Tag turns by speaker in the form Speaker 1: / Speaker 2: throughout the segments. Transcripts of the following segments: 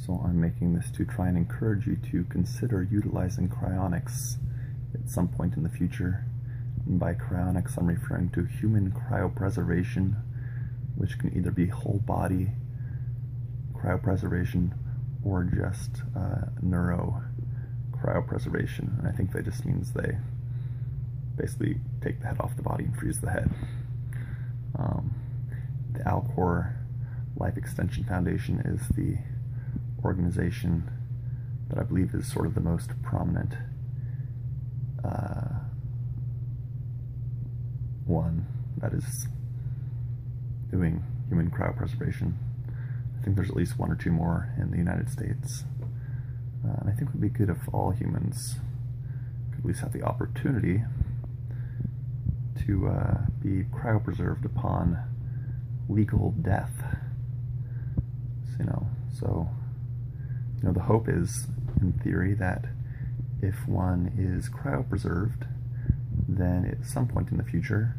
Speaker 1: So I'm making this to try and encourage you to consider utilizing cryonics at some point in the future. And by cryonics, I'm referring to human cryopreservation, which can either be whole body cryopreservation or just neuropreservation. And I think that just means they basically take the head off the body and freeze the head. The Alcor Life Extension Foundation is the organization that I believe is sort of the most prominent one that is doing human cryopreservation. I think there's at least one or two more in the United States. And I think it would be good if all humans could at least have the opportunity to be cryopreserved upon legal death. So, the hope is, in theory, that if one is cryopreserved, then at some point in the future,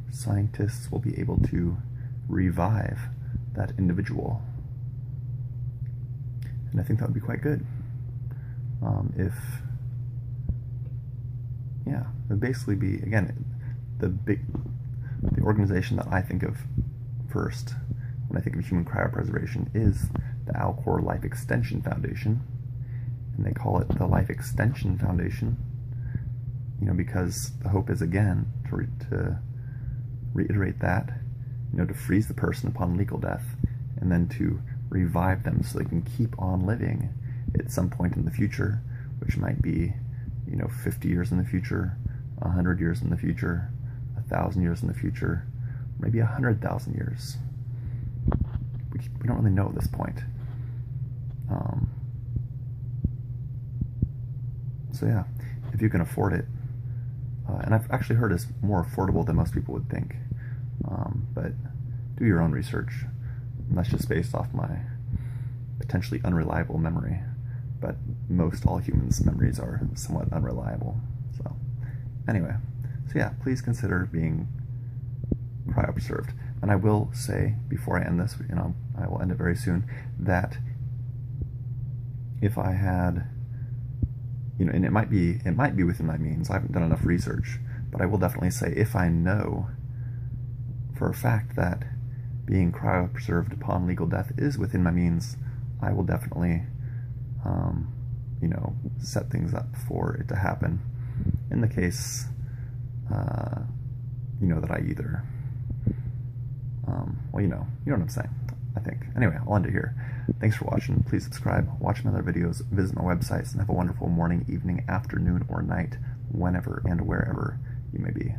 Speaker 1: scientists will be able to revive that individual. And I think that would be quite good. It would basically be, again, the organization that I think of first when I think of human cryopreservation is the Alcor Life Extension Foundation, and they call it the Life Extension Foundation, because the hope is, again, to reiterate that, to freeze the person upon legal death, and then to revive them so they can keep on living at some point in the future, which might be, 50 years in the future, 100 years in the future, 1,000 years in the future, maybe 100,000 years. We don't really know at this point. So yeah, if you can afford it, and I've actually heard it's more affordable than most people would think, but do your own research. And that's just based off my potentially unreliable memory, but most all humans' memories are somewhat unreliable. So anyway, so yeah, please consider being cryopreserved. And I will say, before I end this, I will end it very soon, that if I had, and it might be within my means, I haven't done enough research, but I will definitely say, if I know for a fact that being cryopreserved upon legal death is within my means, I will definitely, set things up for it to happen. In the case, that I either, you know what I'm saying, I think. Anyway, I'll end it here. Thanks for watching. Please subscribe, watch my other videos, visit my websites, and have a wonderful morning, evening, afternoon, or night, whenever and wherever you may be.